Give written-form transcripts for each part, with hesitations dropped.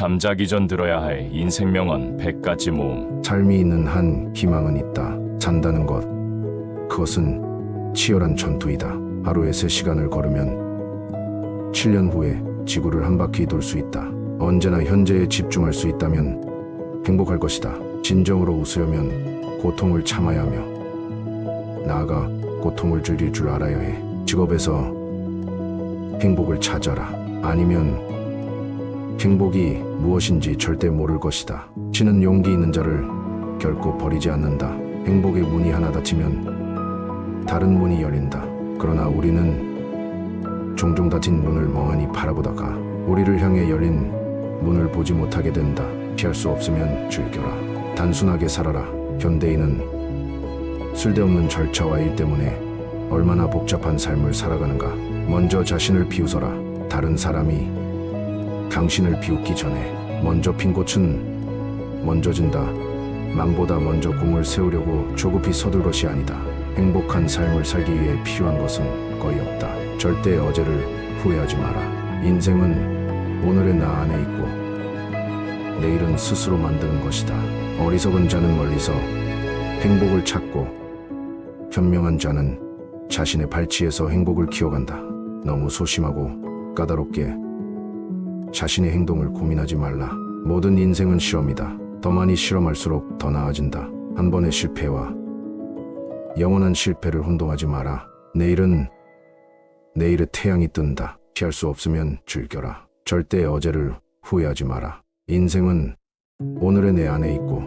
잠자기 전 들어야 할 인생 명언 100가지 모음. 삶이 있는 한 희망은 있다. 산다는 것, 그것은 치열한 전투이다. 하루에 3시간을 걸으면 7년 후에 지구를 한 바퀴 돌 수 있다. 언제나 현재에 집중할 수 있다면 행복할 것이다. 진정으로 웃으려면 고통을 참아야 하며 나아가 고통을 즐길 줄 알아야 해. 직업에서 행복을 찾아라. 아니면 행복이 무엇인지 절대 모를 것이다. 신은 용기 있는 자를 결코 버리지 않는다. 행복의 문이 하나 닫히면 다른 문이 열린다. 그러나 우리는 종종 닫힌 문을 멍하니 바라보다가 우리를 향해 열린 문을 보지 못하게 된다. 피할 수 없으면 즐겨라. 단순하게 살아라. 현대인은 쓸데없는 절차와 일 때문에 얼마나 복잡한 삶을 살아가는가. 먼저 자신을 비웃어라. 다른 사람이 당신을 비웃기 전에 먼저 핀 꽃은 먼저 진다. 망보다 먼저 공을 세우려고 조급히 서둘 것이 아니다. 행복한 삶을 살기 위해 필요한 것은 거의 없다. 절대 어제를 후회하지 마라. 인생은 오늘의 나 안에 있고 내일은 스스로 만드는 것이다. 어리석은 자는 멀리서 행복을 찾고 현명한 자는 자신의 발치에서 행복을 키워간다. 너무 소심하고 까다롭게 자신의 행동을 고민하지 말라. 모든 인생은 실험이다. 더 많이 실험할수록 더 나아진다. 한 번의 실패와 영원한 실패를 혼동하지 마라. 내일의 태양이 뜬다. 피할 수 없으면 즐겨라. 절대 어제를 후회하지 마라. 인생은 오늘의 내 안에 있고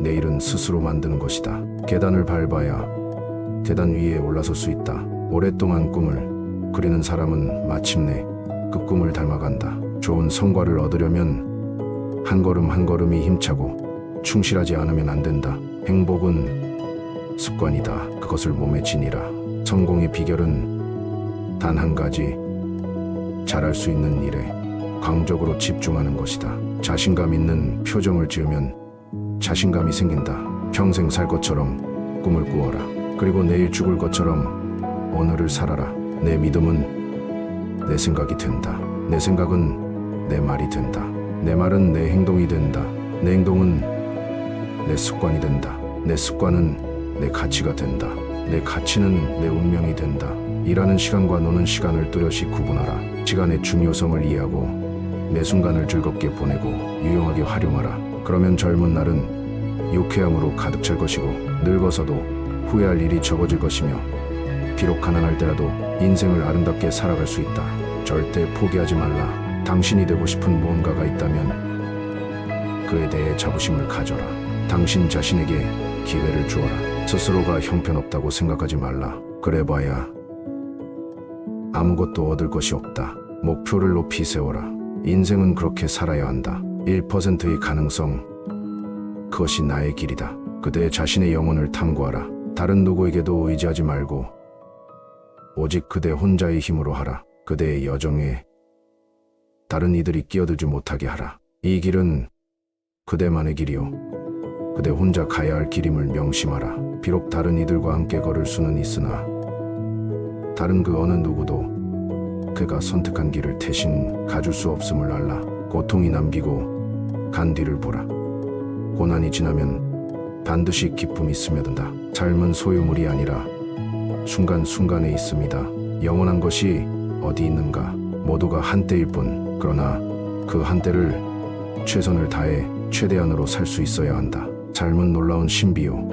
내일은 스스로 만드는 것이다. 계단을 밟아야 계단 위에 올라설 수 있다. 오랫동안 꿈을 그리는 사람은 마침내 그 꿈을 닮아간다. 좋은 성과를 얻으려면 한 걸음 한 걸음이 힘차고 충실하지 않으면 안 된다. 행복은 습관이다. 그것을 몸에 지니라. 성공의 비결은 단 한 가지, 잘할 수 있는 일에 강적으로 집중하는 것이다. 자신감 있는 표정을 지으면 자신감이 생긴다. 평생 살 것처럼 꿈을 꾸어라. 그리고 내일 죽을 것처럼 오늘을 살아라. 내 믿음은 내 생각이 된다. 내 생각은 내 말이 된다. 내 말은 내 행동이 된다. 내 행동은 내 습관이 된다. 내 습관은 내 가치가 된다. 내 가치는 내 운명이 된다. 일하는 시간과 노는 시간을 뚜렷이 구분하라. 시간의 중요성을 이해하고 매 순간을 즐겁게 보내고 유용하게 활용하라. 그러면 젊은 날은 유쾌함으로 가득 찰 것이고 늙어서도 후회할 일이 적어질 것이며 비록 가난할 때라도 인생을 아름답게 살아갈 수 있다. 절대 포기하지 말라. 당신이 되고 싶은 무언가가 있다면 그에 대해 자부심을 가져라. 당신 자신에게 기회를 주어라. 스스로가 형편없다고 생각하지 말라. 그래봐야 아무것도 얻을 것이 없다. 목표를 높이 세워라. 인생은 그렇게 살아야 한다. 1%의 가능성, 그것이 나의 길이다. 그대 자신의 영혼을 탐구하라. 다른 누구에게도 의지하지 말고 오직 그대 혼자의 힘으로 하라. 그대의 여정에 다른 이들이 끼어들지 못하게 하라. 이 길은 그대만의 길이요. 그대 혼자 가야 할 길임을 명심하라. 비록 다른 이들과 함께 걸을 수는 있으나 다른 그 어느 누구도 그가 선택한 길을 대신 가줄 수 없음을 알라. 고통이 남기고 간 뒤를 보라. 고난이 지나면 반드시 기쁨이 스며든다. 삶은 소유물이 아니라 순간순간에 있습니다. 영원한 것이 어디 있는가? 모두가 한때일 뿐. 그러나 그 한때를 최선을 다해 최대한으로 살 수 있어야 한다. 삶은 놀라운 신비요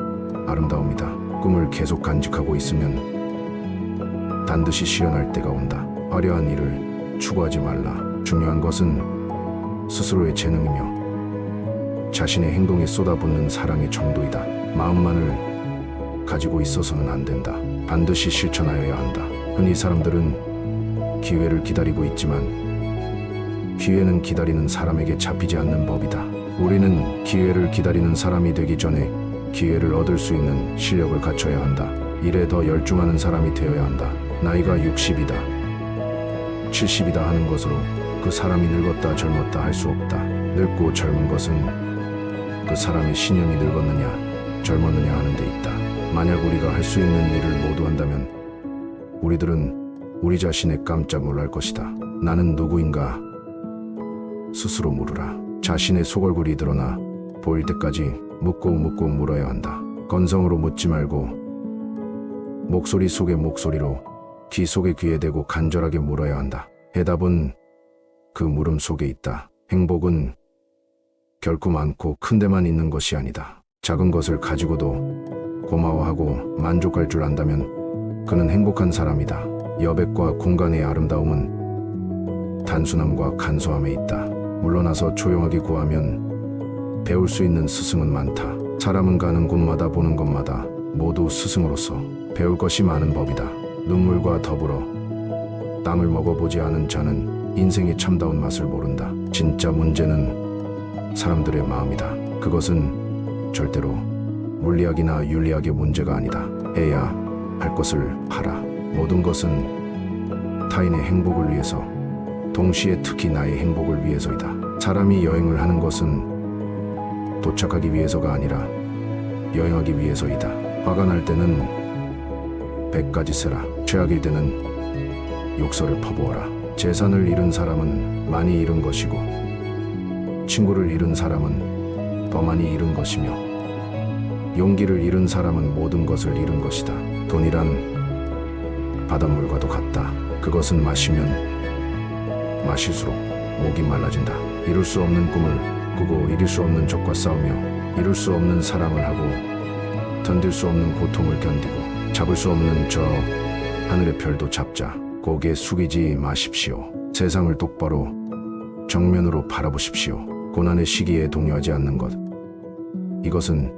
아름다움이다. 꿈을 계속 간직하고 있으면 반드시 실현할 때가 온다. 화려한 일을 추구하지 말라. 중요한 것은 스스로의 재능이며 자신의 행동에 쏟아붓는 사랑의 정도이다. 마음만을 가지고 있어서는 안 된다. 반드시 실천하여야 한다. 흔히 사람들은 기회를 기다리고 있지만 기회는 기다리는 사람에게 잡히지 않는 법이다. 우리는 기회를 기다리는 사람이 되기 전에 기회를 얻을 수 있는 실력을 갖춰야 한다. 일에 더 열중하는 사람이 되어야 한다. 나이가 60이다, 70이다 하는 것으로 그 사람이 늙었다 젊었다 할 수 없다. 늙고 젊은 것은 그 사람의 신념이 늙었느냐 젊었느냐 하는 데 있다. 만약 우리가 할 수 있는 일을 모두 한다면 우리들은 우리 자신에 깜짝 놀랄 것이다. 나는 누구인가? 스스로 물으라. 자신의 속얼굴이 드러나 보일 때까지 묻고 물어야 한다. 건성으로 묻지 말고 목소리 속의 목소리로, 귀 속에 귀에 대고 간절하게 물어야 한다. 해답은 그 물음 속에 있다. 행복은 결코 많고 큰 데만 있는 것이 아니다. 작은 것을 가지고도 고마워하고 만족할 줄 안다면 그는 행복한 사람이다. 여백과 공간의 아름다움은 단순함과 간소함에 있다. 물러나서 조용하게 구하면 배울 수 있는 스승은 많다. 사람은 가는 곳마다 보는 것마다 모두 스승으로서 배울 것이 많은 법이다. 눈물과 더불어 땀을 먹어보지 않은 자는 인생의 참다운 맛을 모른다. 진짜 문제는 사람들의 마음이다. 그것은 절대로 물리학이나 윤리학의 문제가 아니다. 해야 할 것을 하라. 모든 것은 타인의 행복을 위해서, 동시에 특히 나의 행복을 위해서이다. 사람이 여행을 하는 것은 도착하기 위해서가 아니라 여행하기 위해서이다. 화가 날 때는 100가지 세라. 최악일 때는 욕설을 퍼부어라. 재산을 잃은 사람은 많이 잃은 것이고, 친구를 잃은 사람은 더 많이 잃은 것이며, 용기를 잃은 사람은 모든 것을 잃은 것이다. 돈이란 바닷물과도 같다. 그것은 마시면 마실수록 목이 말라진다. 이룰 수 없는 꿈을 꾸고 이룰 수 없는 적과 싸우며 이룰 수 없는 사랑을 하고 견딜 수 없는 고통을 견디고 잡을 수 없는 저 하늘의 별도 잡자. 고개 숙이지 마십시오. 세상을 똑바로 정면으로 바라보십시오. 고난의 시기에 동요하지 않는 것, 이것은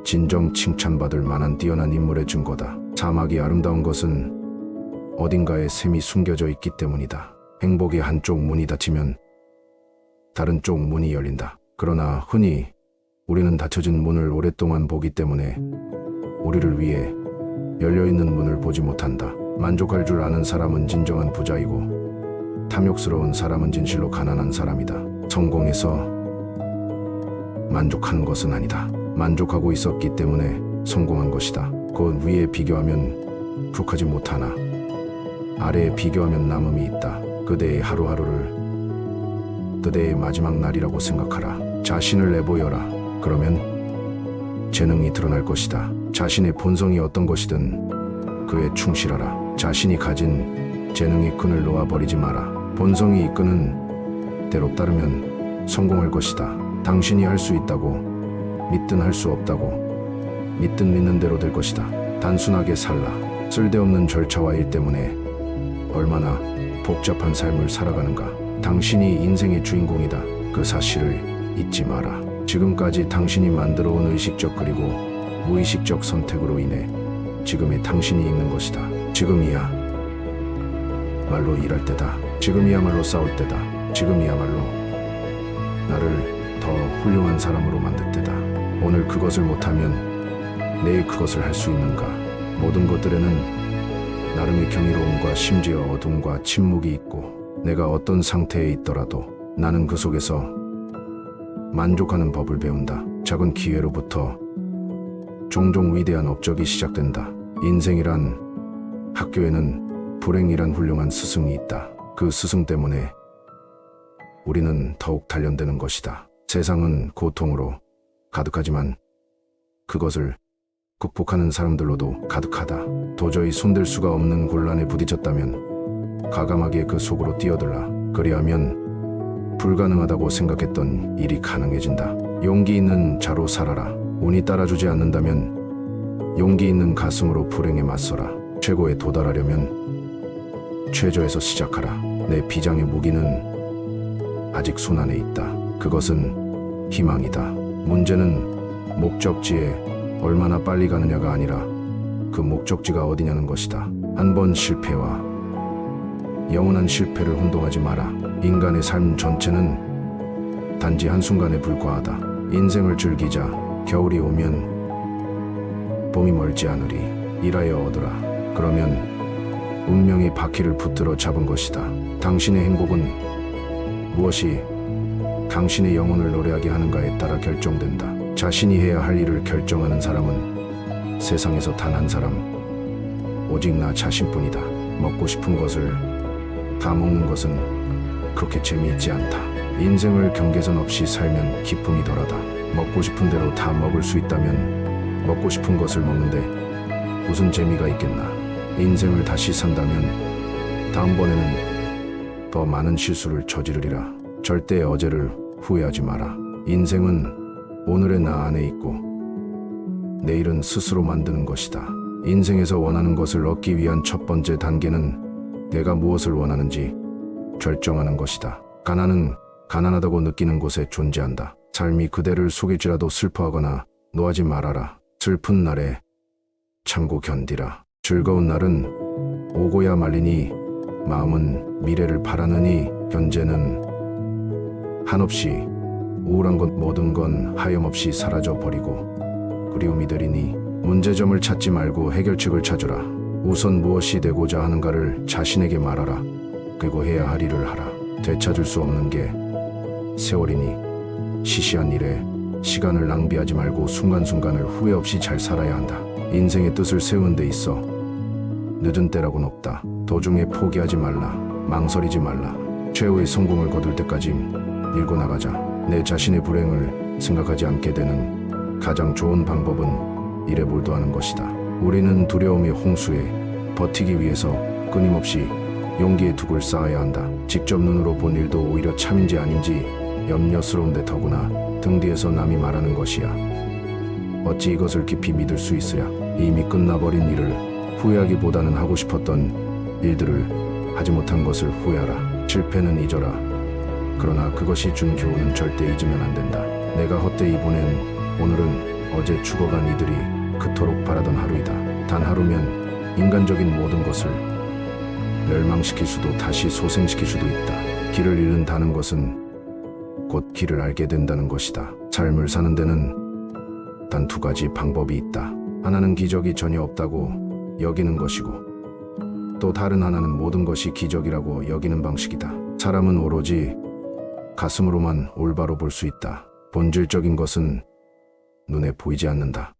진정 칭찬받을 만한 뛰어난 인물의 증거다. 사막이 아름다운 것은 어딘가에 샘이 숨겨져 있기 때문이다. 행복의 한쪽 문이 닫히면 다른 쪽 문이 열린다. 그러나 흔히 우리는 닫혀진 문을 오랫동안 보기 때문에 우리를 위해 열려있는 문을 보지 못한다. 만족할 줄 아는 사람은 진정한 부자이고, 탐욕스러운 사람은 진실로 가난한 사람이다. 성공해서 만족하는 것은 아니다. 만족하고 있었기 때문에 성공한 것이다. 그 위에 비교하면 부족하지 못하나 아래에 비교하면 남음이 있다. 그대의 하루하루를 그대의 마지막 날이라고 생각하라. 자신을 내보여라. 그러면 재능이 드러날 것이다. 자신의 본성이 어떤 것이든 그에 충실하라. 자신이 가진 재능의 끈을 놓아버리지 마라. 본성이 이끄는 대로 따르면 성공할 것이다. 당신이 할 수 있다고 믿든 할 수 없다고 믿든 믿는 대로 될 것이다. 단순하게 살라. 쓸데없는 절차와 일 때문에 얼마나 복잡한 삶을 살아가는가. 당신이 인생의 주인공이다. 그 사실을 잊지 마라. 지금까지 당신이 만들어온 의식적 그리고 무의식적 선택으로 인해 지금의 당신이 있는 것이다. 지금이야 말로 일할 때다. 지금이야말로 싸울 때다. 지금이야말로 나를 더 훌륭한 사람으로 만들 때다. 오늘 그것을 못하면 내일 그것을 할 수 있는가. 모든 것들에는 나름의 경이로움과 심지어 어둠과 침묵이 있고, 내가 어떤 상태에 있더라도 나는 그 속에서 만족하는 법을 배운다. 작은 기회로부터 종종 위대한 업적이 시작된다. 인생이란, 학교에는 불행이란 훌륭한 스승이 있다. 그 스승 때문에 우리는 더욱 단련되는 것이다. 세상은 고통으로 가득하지만 그것을 극복하는 사람들로도 가득하다. 도저히 손댈 수가 없는 곤란에 부딪혔다면 과감하게 그 속으로 뛰어들라. 그리하면 불가능하다고 생각했던 일이 가능해진다. 용기 있는 자로 살아라. 운이 따라주지 않는다면 용기 있는 가슴으로 불행에 맞서라. 최고에 도달하려면 최저에서 시작하라. 내 비장의 무기는 아직 손안에 있다. 그것은 희망이다. 문제는 목적지에 얼마나 빨리 가느냐가 아니라 그 목적지가 어디냐는 것이다. 한 번 실패와 영원한 실패를 혼동하지 마라. 인간의 삶 전체는 단지 한순간에 불과하다. 인생을 즐기자. 겨울이 오면 봄이 멀지 않으리. 일하여 얻으라. 그러면 운명이 바퀴를 붙들어 잡은 것이다. 당신의 행복은 무엇이 당신의 영혼을 노래하게 하는가에 따라 결정된다. 자신이 해야 할 일을 결정하는 사람은 세상에서 단 한 사람, 오직 나 자신뿐이다. 먹고 싶은 것을 다 먹는 것은 그렇게 재미있지 않다. 인생을 경계선 없이 살면 기쁨이 덜하다. 먹고 싶은 대로 다 먹을 수 있다면 먹고 싶은 것을 먹는데 무슨 재미가 있겠나. 인생을 다시 산다면 다음번에는 더 많은 실수를 저지르리라. 절대 어제를 후회하지 마라. 인생은 오늘의 나 안에 있고 내일은 스스로 만드는 것이다. 인생에서 원하는 것을 얻기 위한 첫 번째 단계는 내가 무엇을 원하는지 결정하는 것이다. 가난은 가난하다고 느끼는 곳에 존재한다. 삶이 그대를 속일지라도 슬퍼하거나 노하지 말아라. 슬픈 날에 참고 견디라. 즐거운 날은 오고야 말리니 마음은 미래를 바라느니 현재는 한없이 우울한 것 모든 건 하염없이 사라져 버리고 그리움이 되리니 문제점을 찾지 말고 해결책을 찾으라. 우선 무엇이 되고자 하는가를 자신에게 말하라. 그리고 해야 할 일을 하라. 되찾을 수 없는 게 세월이니 시시한 일에 시간을 낭비하지 말고 순간순간을 후회 없이 잘 살아야 한다. 인생의 뜻을 세우는 데 있어 늦은 때라고는 없다. 도중에 포기하지 말라. 망설이지 말라. 최후의 성공을 거둘 때까지 밀고 나가자. 내 자신의 불행을 생각하지 않게 되는 가장 좋은 방법은 일에 몰두하는 것이다. 우리는 두려움의 홍수에 버티기 위해서 끊임없이 용기의 둑을 쌓아야 한다. 직접 눈으로 본 일도 오히려 참인지 아닌지 염려스러운데 더구나 등 뒤에서 남이 말하는 것이야. 어찌 이것을 깊이 믿을 수 있으랴. 이미 끝나버린 일을 후회하기보다는 하고 싶었던 일들을 하지 못한 것을 후회하라. 실패는 잊어라. 그러나 그것이 준 교훈은 절대 잊으면 안 된다. 내가 헛되이 보낸 오늘은 어제 죽어간 이들이 그토록 바라던 하루이다. 단 하루면 인간적인 모든 것을 멸망시킬 수도 다시 소생시킬 수도 있다. 길을 잃는다는 것은 곧 길을 알게 된다는 것이다. 삶을 사는 데는 단 두 가지 방법이 있다. 하나는 기적이 전혀 없다고 여기는 것이고 또 다른 하나는 모든 것이 기적이라고 여기는 방식이다. 사람은 오로지 가슴으로만 올바로 볼 수 있다. 본질적인 것은 눈에 보이지 않는다.